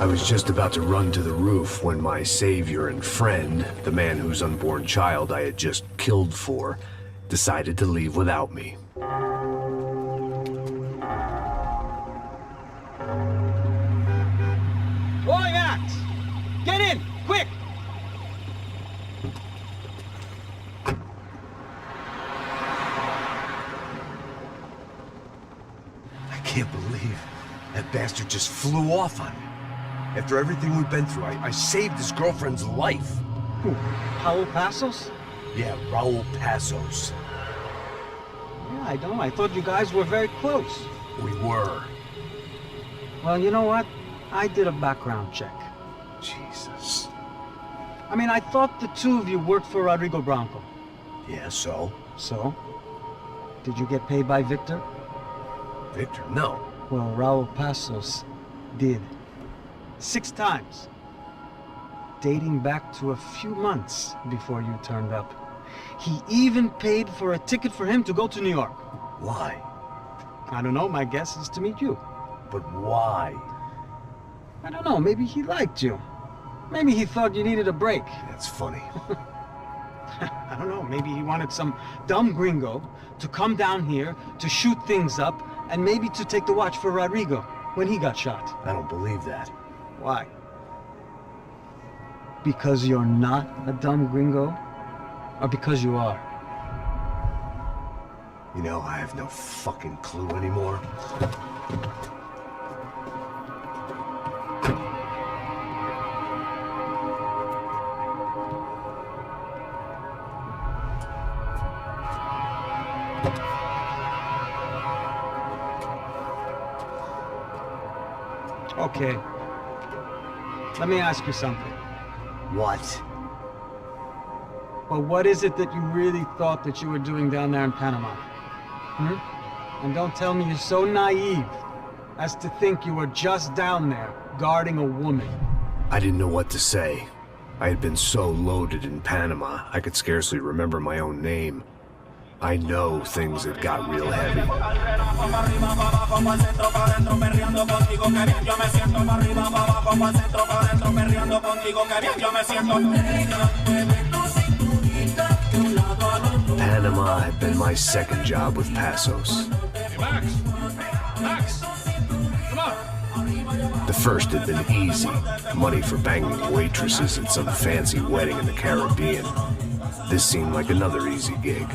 I was just about to run to the roof when my savior and friend, the man whose unborn child I had just killed for, decided to leave without me. Going axe! Get in, quick! I can't believe that bastard just flew off on me. After everything we've been through, I saved his girlfriend's life. Who? Raul Passos? Yeah, Raul Passos. Yeah, I know. I thought you guys were very close. We were. Well, you know what? I did a background check. Jesus. I mean, I thought the two of you worked for Rodrigo Branco. Yeah, so? So? Did you get paid by Victor? Victor, no. Well, Raul Passos did. 6 times. Dating back to a few months before you turned up. He even paid for a ticket for him to go to New York. Why? I don't know, my guess is to meet you. But why? I don't know, maybe he liked you. Maybe he thought you needed a break. That's funny. I don't know, maybe he wanted some dumb gringo to come down here to shoot things up and maybe to take the watch for Rodrigo when he got shot. I don't believe that. Why? Because you're not a dumb gringo? Or because you are? You know, I have no fucking clue anymore. Okay. Let me ask you something. What? Well, what is it that you really thought that you were doing down there in Panama? Hmm? And don't tell me you're so naive as to think you were just down there guarding a woman. I didn't know what to say. I had been so loaded in Panama, I could scarcely remember my own name. I know things had got real heavy. Panama had been my second job with Passos. Hey, Max, come on. The first had been easy. Money for banging waitresses at some fancy wedding in the Caribbean. This seemed like another easy gig.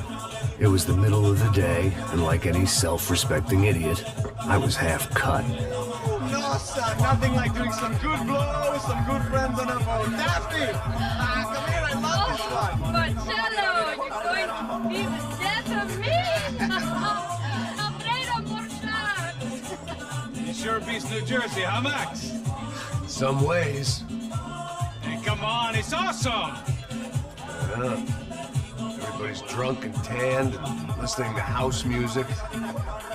It was the middle of the day, and like any self-respecting idiot, I was half cut. No, son, nothing like doing some good blows, some good friends on a boat. Daphne! Come here, I love this one. Marcello, you're going to be the death of me! Alfredo Borchardt! It sure beats New Jersey, huh, Max? Some ways. Hey, come on, it's awesome! Yeah. Everybody's drunk and tanned and listening to house music.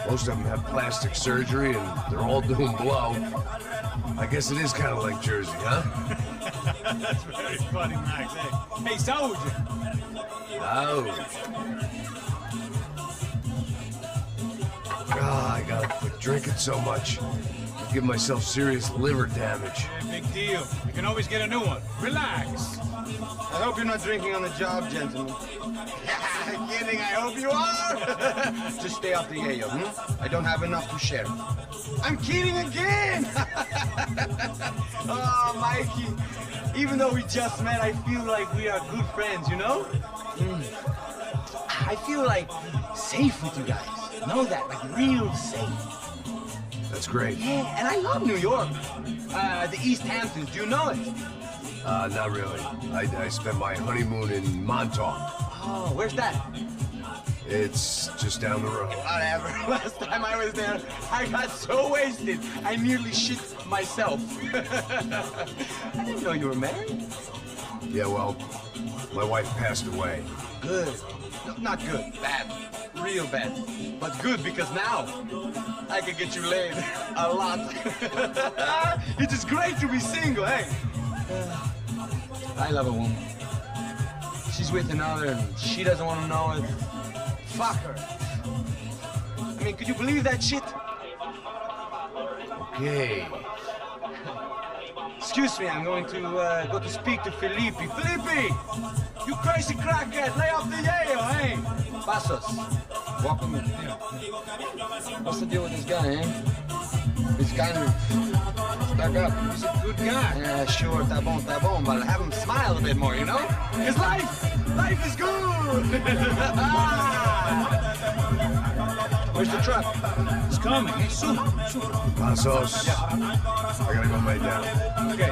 Most of them have plastic surgery and they're all doing blow. I guess it is kind of like Jersey, huh? That's very funny, Max. Hey, Saúde! Ouch. God, I gotta quit drinking so much. I give myself serious liver damage. Hey, big deal. You can always get a new one. Relax. I hope you're not drinking on the job, gentlemen. Kidding, I hope you are. Just stay off the yayo, I don't have enough to share. I'm kidding again. Oh, Mikey. Even though we just met, I feel like we are good friends, you know? I feel like safe with you guys. Know that, like real safe. That's great. Yeah, and I love New York. The East Hamptons, do you know it? Not really. I spent my honeymoon in Montauk. Oh, where's that? It's just down the road. Whatever. Last time I was there, I got so wasted, I nearly shit myself. I didn't know you were married. Yeah, well, my wife passed away. Good. No, not good. Bad. Real bad. But good because now I can get you laid a lot. It is great to be single, hey? I love a woman. She's with another and she doesn't want to know it. Fuck her. I mean, could you believe that shit? Okay. Excuse me, I'm going to go to speak to Felipe. Felipe! You crazy crackhead! Lay off the yayo, hey! Passos, welcome in. What's the deal with this guy, eh? He's kind of stuck up. He's a good guy. Yeah, sure, tá bom, but have him smile a bit more, you know? His life is good! Where's the truck? It's coming. Hey, soon. Passos. Yeah. I gotta go lay down. Okay.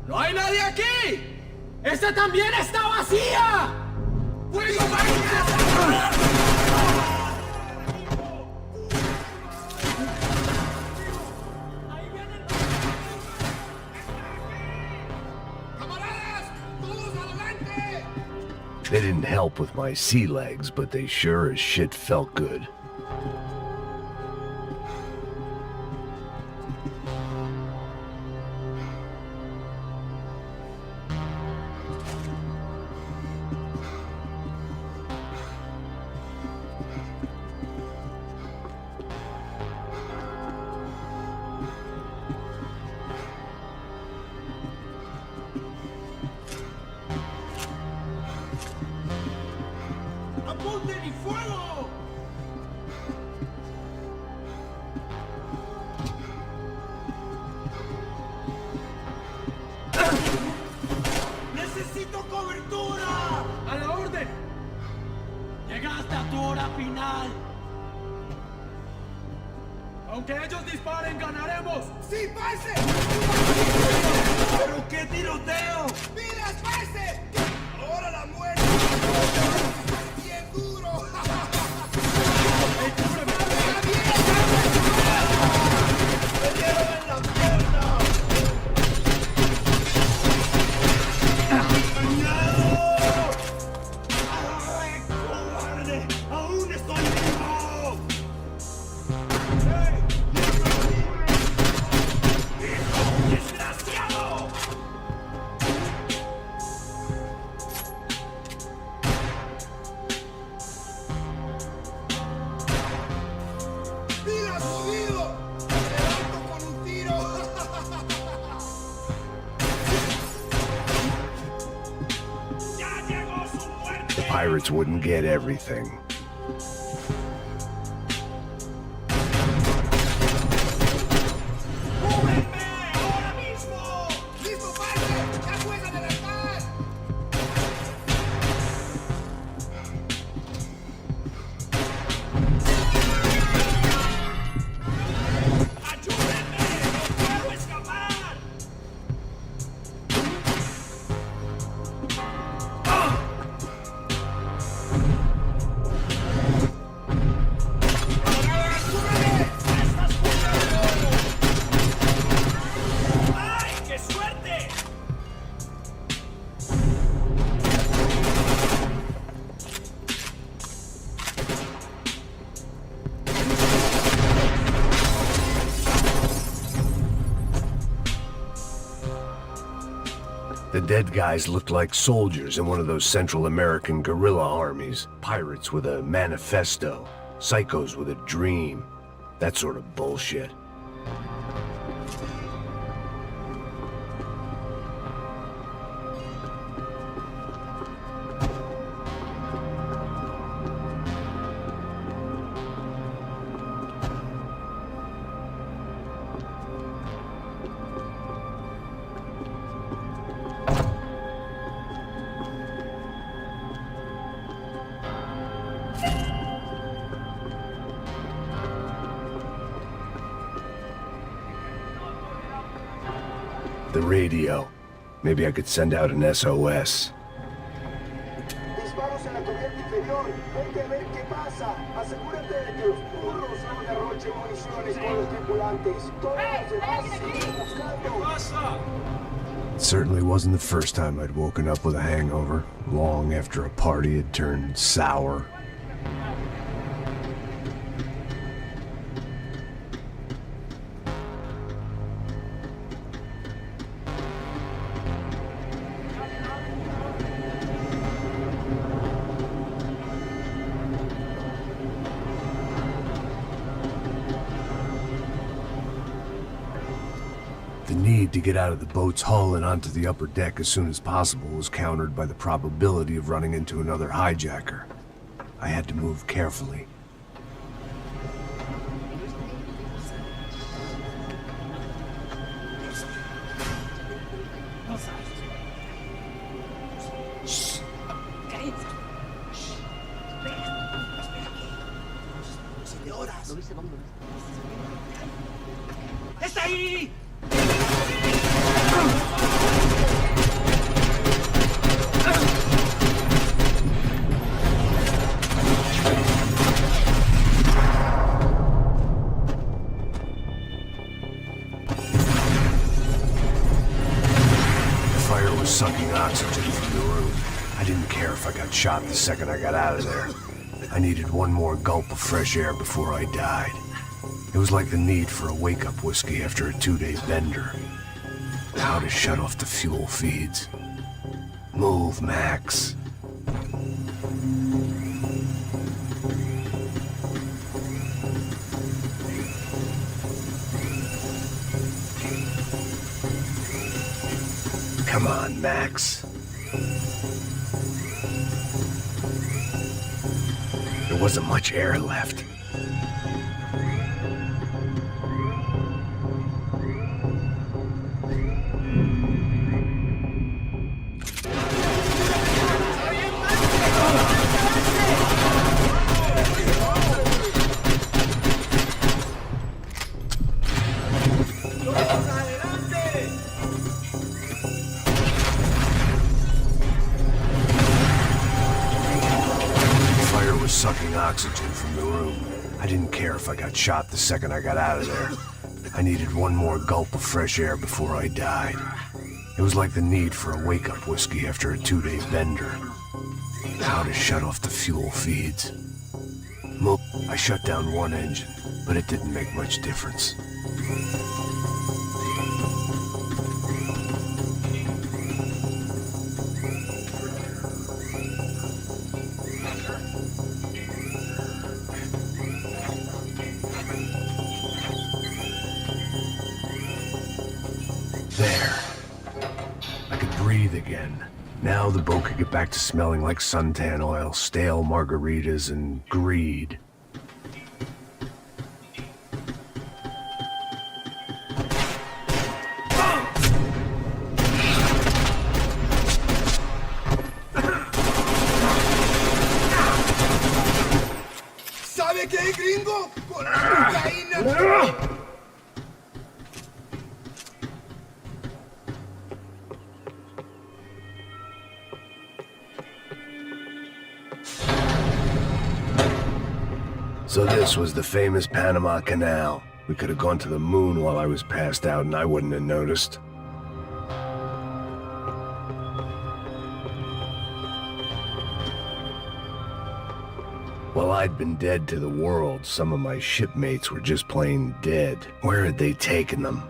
¡No hay nadie aquí! ¡Esta también está vacía! They didn't help with my sea legs, but they sure as shit felt good. ¡Necesito cobertura! ¡A la orden! ¡Llegaste a tu hora final! ¡Aunque ellos disparen, ganaremos! ¡Sí, parce! ¿Pero qué tiroteo? ¡Vidas, parce! ¡Ahora la muerte! ¡Bien duro! ¡Ey, cúbreme! ¡Está bien! ¡Me dieron en la pierna! The pirates wouldn't get everything. dead guys looked like soldiers in one of those Central American guerrilla armies. Pirates with a manifesto. Psychos with a dream. That sort of bullshit. The radio. Maybe I could send out an SOS. Disparos en la cubierta inferior. Vente a ver qué pasa. Asegúrate de que los burros no derrochen municiones con los tripulantes. Todos los demás siguen buscando. It certainly wasn't the first time I'd woken up with a hangover, long after a party had turned sour. The need to get out of the boat's hull and onto the upper deck as soon as possible was countered by the probability of running into another hijacker. I had to move carefully. ¡Está ahí! Sucking oxygen from the room. I didn't care if I got shot the second I got out of there. I needed one more gulp of fresh air before I died. It was like the need for a wake-up whiskey after a 2-day bender. How to shut off the fuel feeds. Move, Max. Come on, Max. There wasn't much air left. Sucking oxygen from the room. I didn't care if I got shot the second I got out of there. I needed one more gulp of fresh air before I died. It was like the need for a wake-up whiskey after a 2-day bender. How to shut off the fuel feeds. I shut down one engine, but it didn't make much difference. There. I could breathe again. Now the boat could get back to smelling like suntan oil, stale margaritas, and greed. ¿Sabe qué hay, gringo? Con la cocaína. So this was the famous Panama Canal. We could have gone to the moon while I was passed out and I wouldn't have noticed. While I'd been dead to the world, some of my shipmates were just plain dead. Where had they taken them?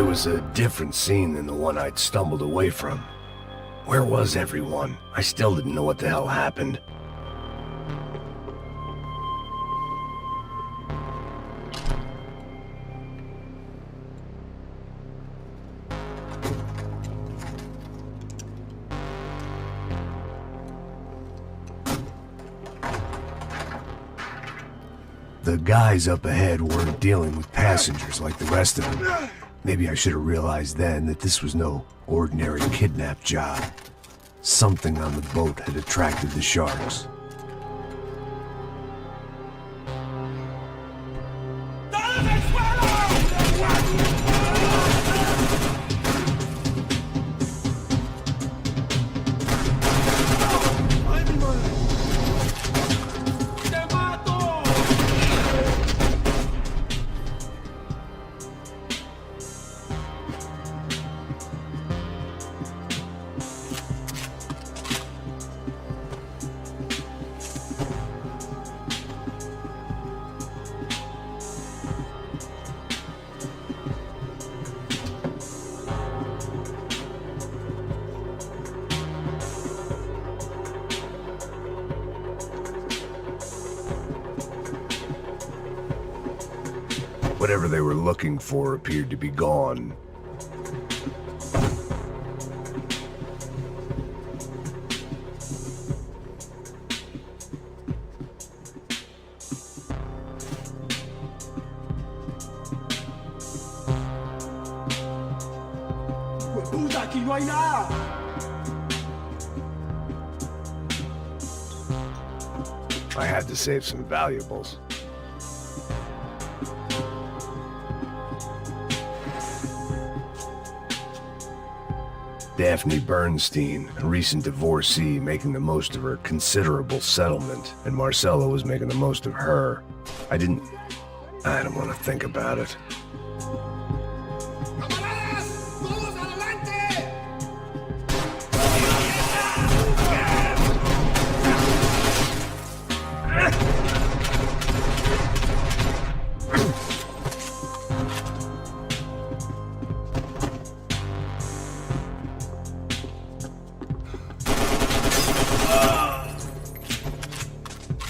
It was a different scene than the one I'd stumbled away from. Where was everyone? I still didn't know what the hell happened. The guys up ahead weren't dealing with passengers like the rest of them. Maybe I should have realized then that this was no ordinary kidnap job. Something on the boat had attracted the sharks. Whatever they were looking for appeared to be gone. ¡Puta, aquí no hay nada! I had to save some valuables. Daphne Bernstein, a recent divorcee, making the most of her considerable settlement, and Marcella was making the most of her. I don't want to think about it. ¡Camaradas! ¡Todos adelante!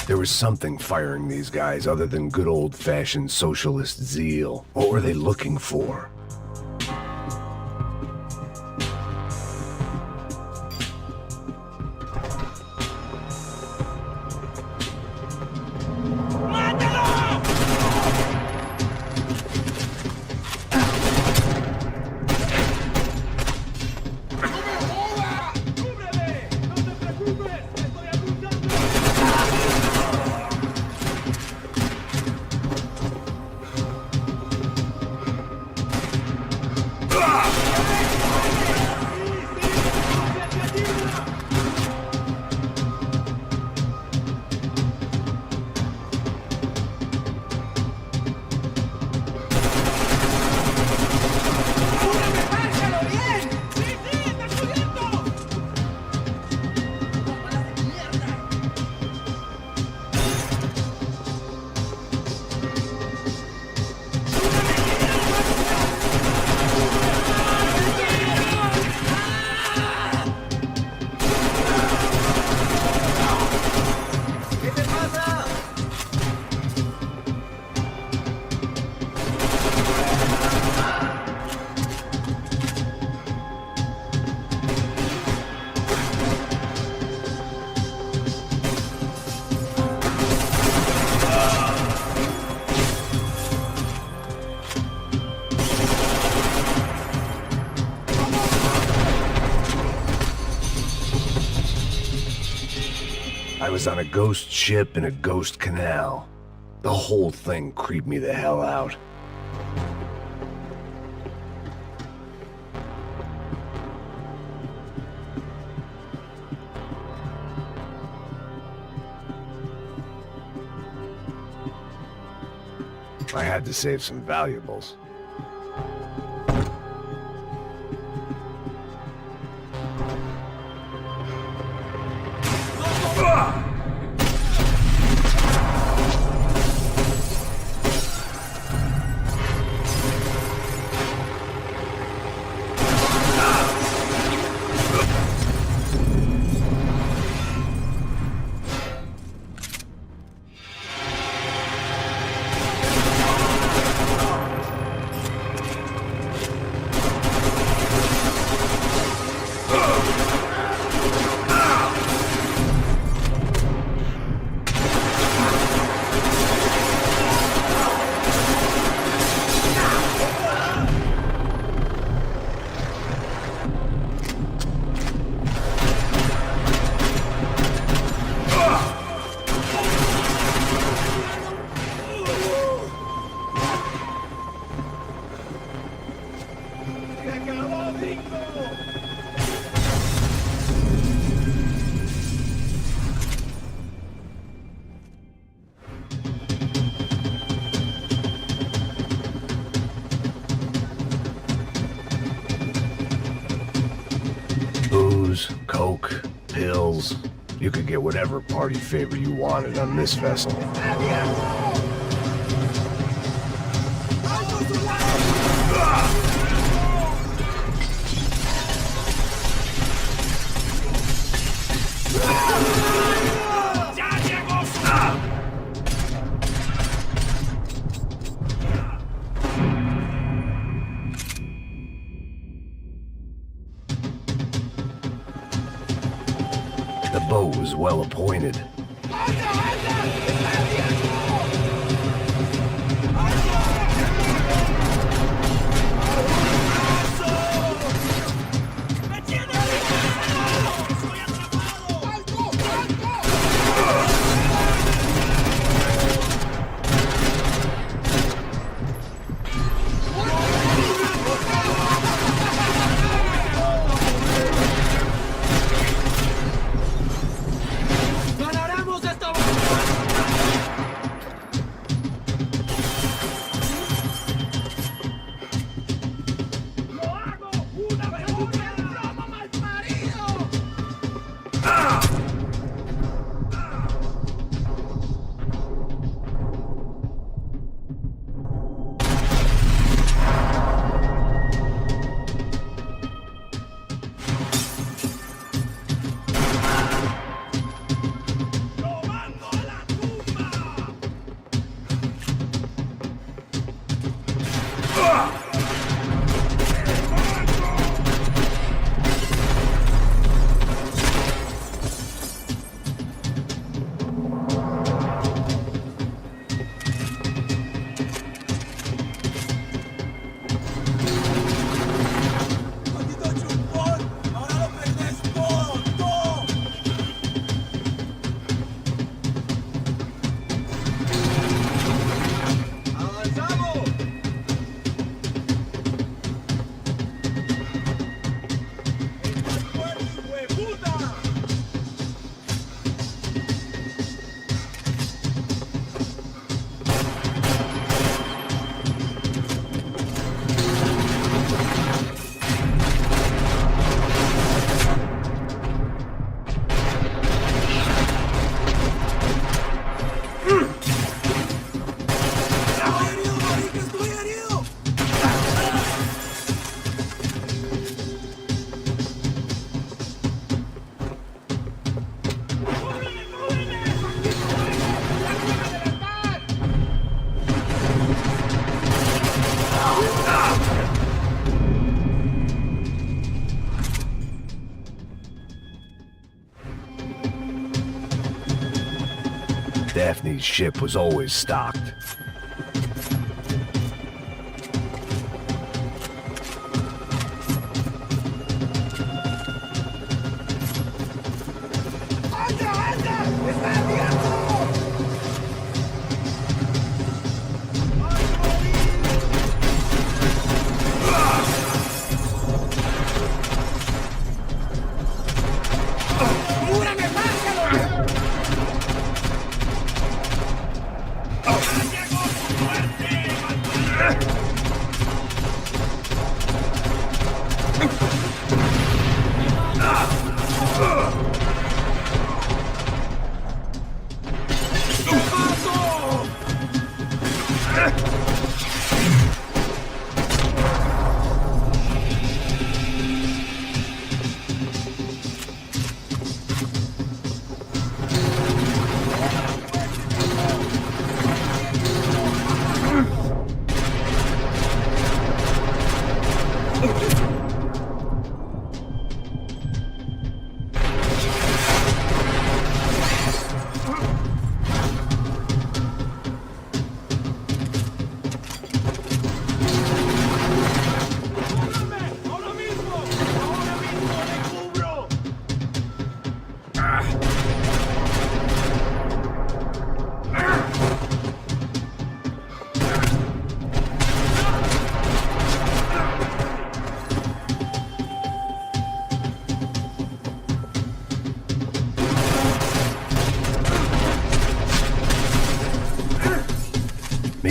There was something firing these guys other than good old-fashioned socialist zeal. What were they looking for? I was on a ghost ship in a ghost canal. The whole thing creeped me the hell out. I had to save some valuables. acabó, gringo! Booze, coke, pills. You could get whatever party favor you wanted on this vessel. The boat was well appointed. Daphne's ship was always stocked.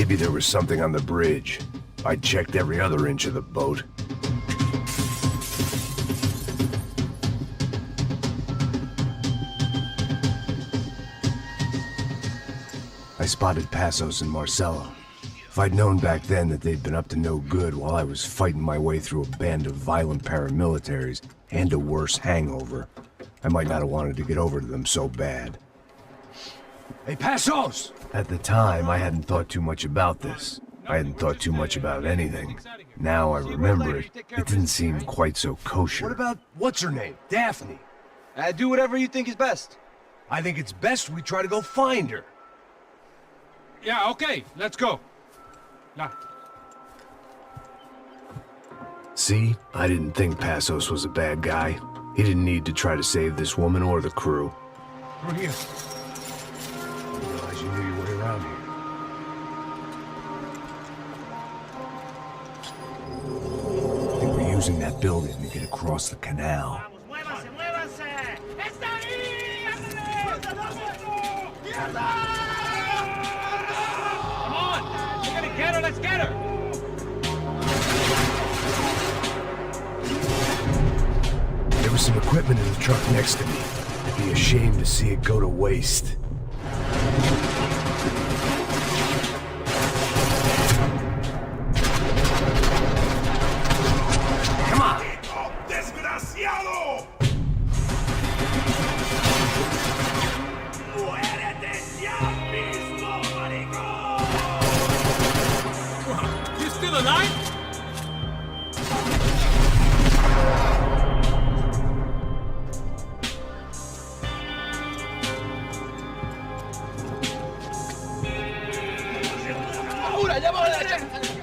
Maybe there was something on the bridge. I checked every other inch of the boat. I spotted Passos and Marcelo. If I'd known back then that they'd been up to no good while I was fighting my way through a band of violent paramilitaries and a worse hangover, I might not have wanted to get over to them so bad. Hey, Passos! At the time, I hadn't thought too much about this. I hadn't thought too much about anything. Now I remember it, it didn't seem quite so kosher. What about, what's her name? Daphne. Do whatever you think is best. I think it's best we try to go find her. Yeah, okay, let's go. Now. See? I didn't think Passos was a bad guy. He didn't need to try to save this woman or the crew. Through here. I didn't realize you knew your way around here. I think we're using that building to get across the canal. ¡Muévanse, muévanse! ¡Está ahí! ¡Ándale! Come on! We're gonna get her, let's get her! There was some equipment in the truck next to me. I'd be ashamed to see it go to waste. Come on! ¡Desgraciado! ¡Muérete ya mismo, maricón! You still alive?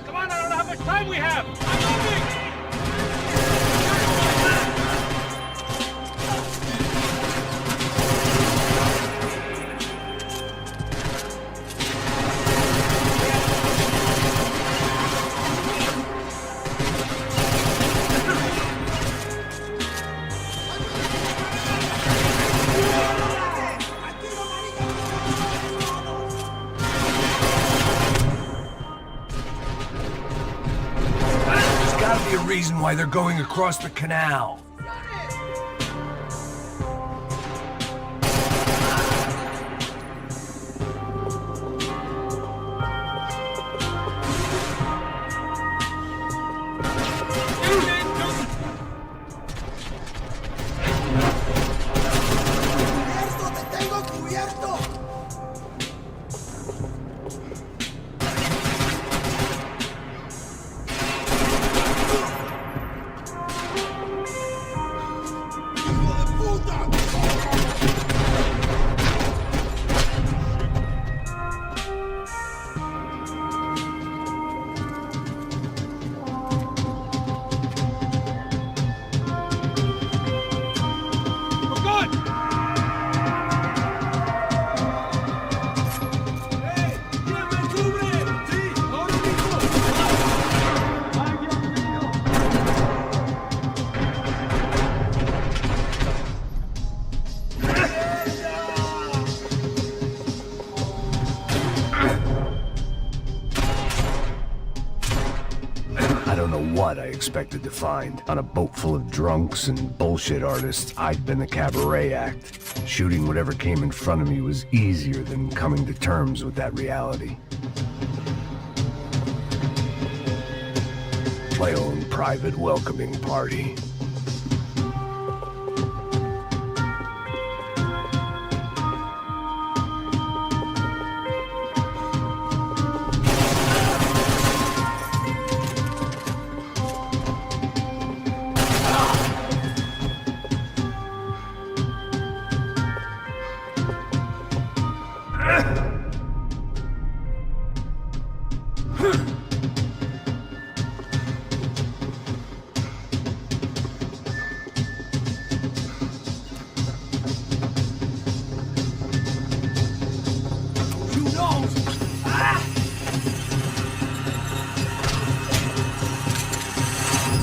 Come on, I don't know how much time we have! I'm moving! There's gotta be a reason why they're going across the canal. ¡Cubierto! ¡Te tengo cubierto! ¡Hijo de puta! We're good! ¿Quién me cubre? Sí, ahora mismo. I don't know what I expected to find. On a boat full of drunks and bullshit artists, I'd been the cabaret act. Shooting whatever came in front of me was easier than coming to terms with that reality. My own private welcoming party. You know! Ah!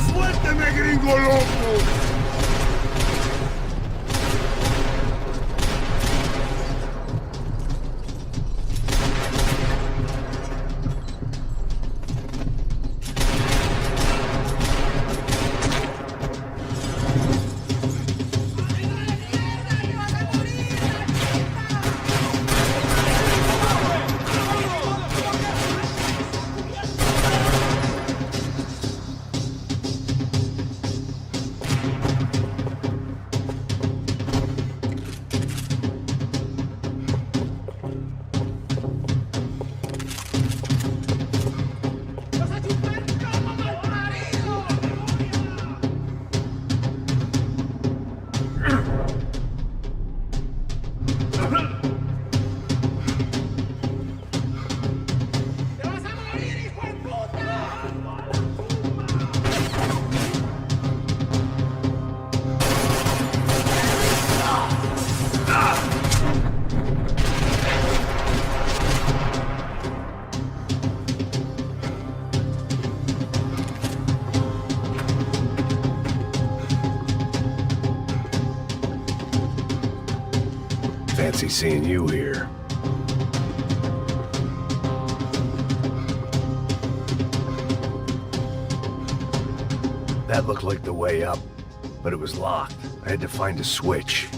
¡Suélteme, gringo loco! fancy seeing you here. That looked like the way up, but it was locked. I had to find a switch.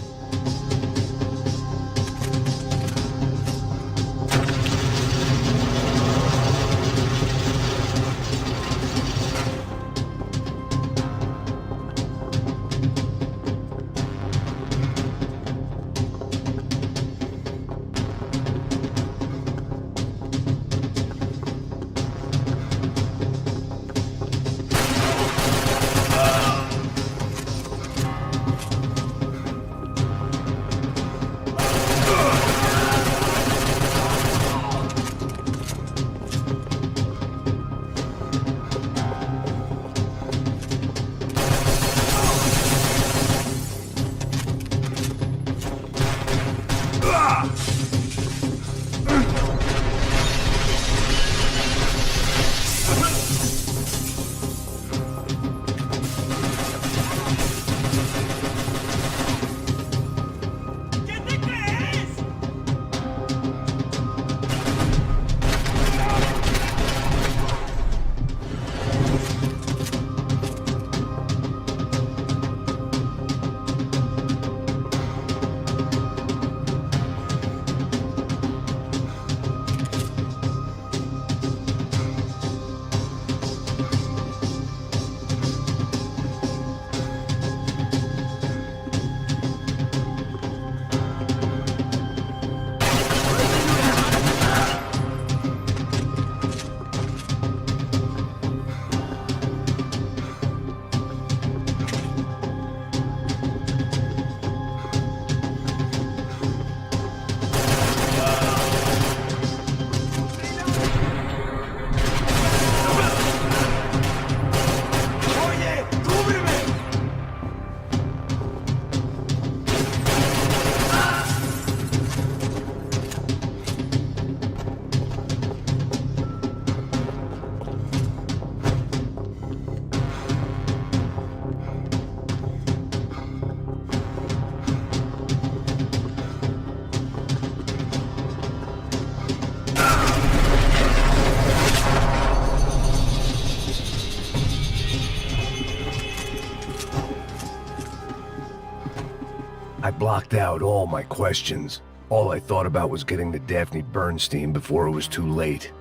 I blocked out all my questions. All I thought about was getting to Daphne Bernstein before it was too late.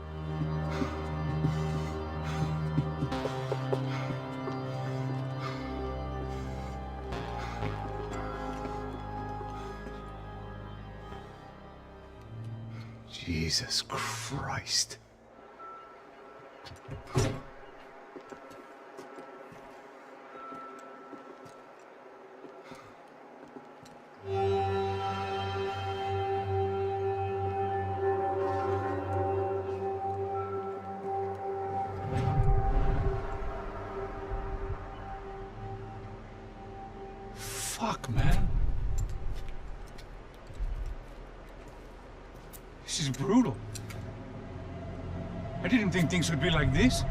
Jesus Christ. Fuck, man. This is brutal. I didn't think things would be like this.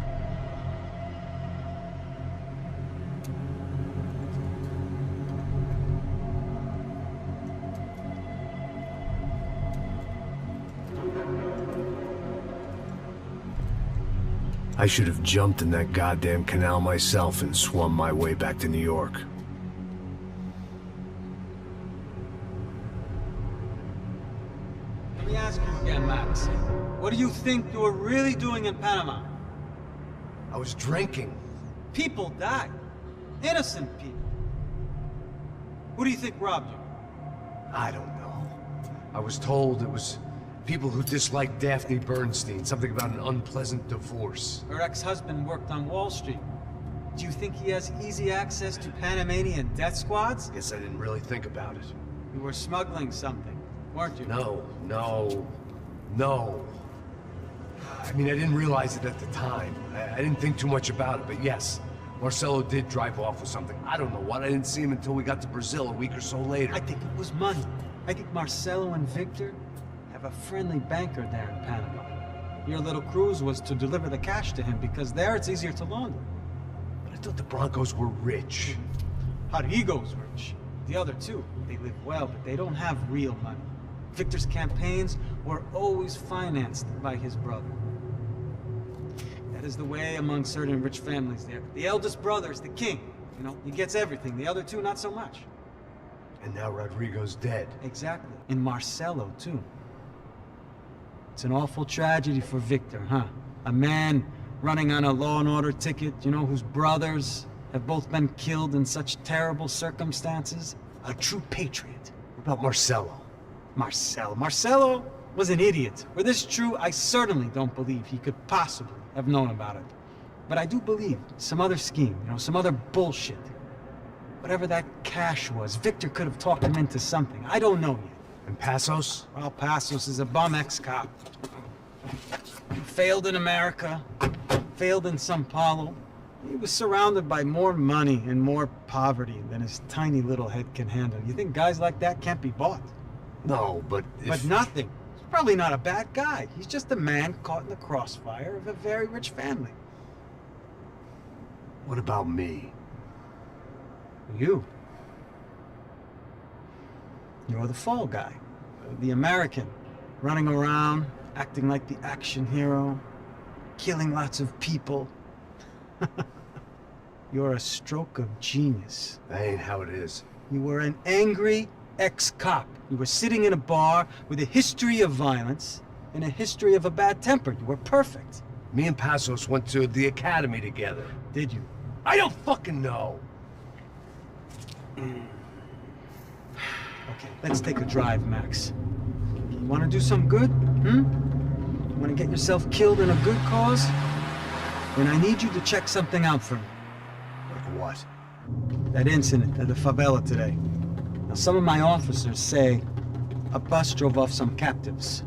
I should have jumped in that goddamn canal myself and swum my way back to New York. Let me ask you again, Max. What do you think you were really doing in Panama? I was drinking. People died. Innocent people. Who do you think robbed you? I don't know. I was told it was people who disliked Daphne Bernstein, something about an unpleasant divorce. Her ex-husband worked on Wall Street. Do you think he has easy access to Panamanian death squads? Guess I didn't really think about it. You were smuggling something, weren't you? No. I mean, I didn't realize it at the time. I didn't think too much about it, but yes, Marcelo did drive off with something. I don't know what. I didn't see him until we got to Brazil a week or so later. I think it was money. I think Marcelo and Victor have a friendly banker there in Panama. Your little cruise was to deliver the cash to him because there it's easier to launder. But I thought the Broncos were rich. Rodrigo's rich. The other two, they live well, but they don't have real money. Victor's campaigns were always financed by his brother. That is the way among certain rich families there. The eldest brother is the king. You know, he gets everything. The other two, not so much. And now Rodrigo's dead. Exactly. And Marcelo, too. It's an awful tragedy for Victor, huh? A man running on a law and order ticket, you know, whose brothers have both been killed in such terrible circumstances. A true patriot. What about Marcelo? Marcelo was an idiot. Were this true, I certainly don't believe he could possibly have known about it. But I do believe some other scheme, you know, some other bullshit. Whatever that cash was, Victor could have talked him into something. I don't know yet. And Passos? Well, Passos is a bum ex-cop. Failed in America, failed in Sao Paulo. He was surrounded by more money and more poverty than his tiny little head can handle. You think guys like that can't be bought? No, but But nothing. He's probably not a bad guy. He's just a man caught in the crossfire of a very rich family. What about me? You. You're the fall guy. The American. Running around, acting like the action hero. Killing lots of people. You're a stroke of genius. That ain't how it is. You were an angry ex-cop. You were sitting in a bar with a history of violence and a history of a bad temper. You were perfect. Me and Passos went to the academy together. Did you? I don't fucking know. Okay, let's take a drive, Max. You want to do some good? You want to get yourself killed in a good cause? Then I need you to check something out for me. Like what? That incident at the favela today. Now, some of my officers say a bus drove off some captives,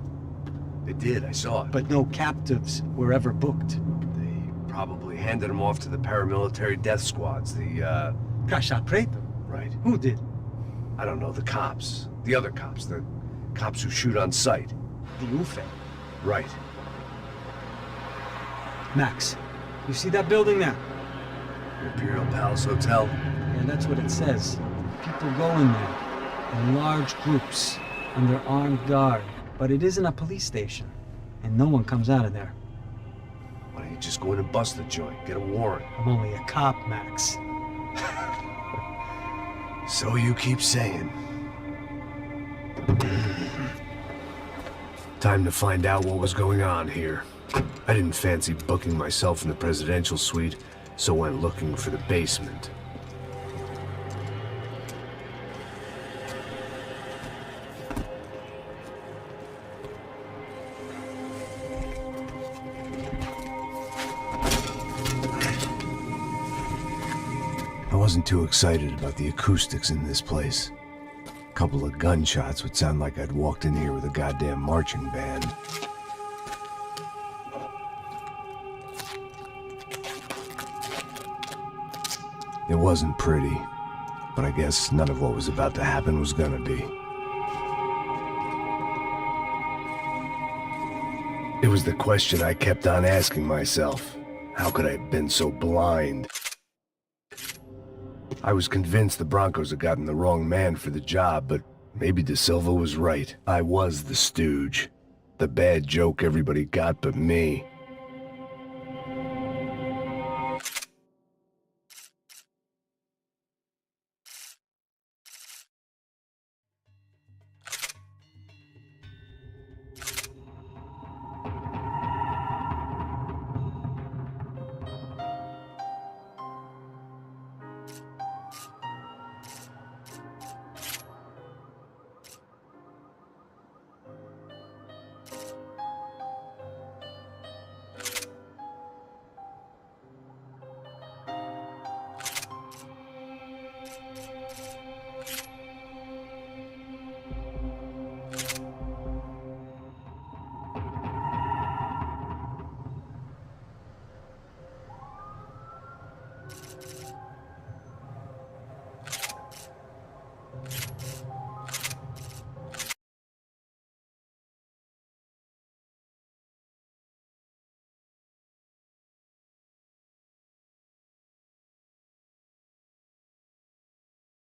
They did, I saw it. but no captives were ever booked. They probably handed them off to the paramilitary death squads, the, Caixa Preta? right. Who did? I don't know, the cops. The other cops, the cops who shoot on sight. The UFE. Right. Max, you see that building there? Imperial Palace Hotel. Yeah, that's what it says. People go in there in large groups under armed guard. But it isn't a police station, and no one comes out of there. Why don't you just go in and bust the joint, get a warrant? I'm only a cop, Max. So you keep saying. Time to find out what was going on here. I didn't fancy booking myself in the presidential suite, so went looking for the basement. I wasn't too excited about the acoustics in this place. A couple of gunshots would sound like I'd walked in here with a goddamn marching band. It wasn't pretty, but I guess none of what was about to happen was gonna be. It was the question I kept on asking myself. How could I have been so blind? I was convinced the Broncos had gotten the wrong man for the job, but maybe De Silva was right. I was the stooge. The bad joke everybody got but me.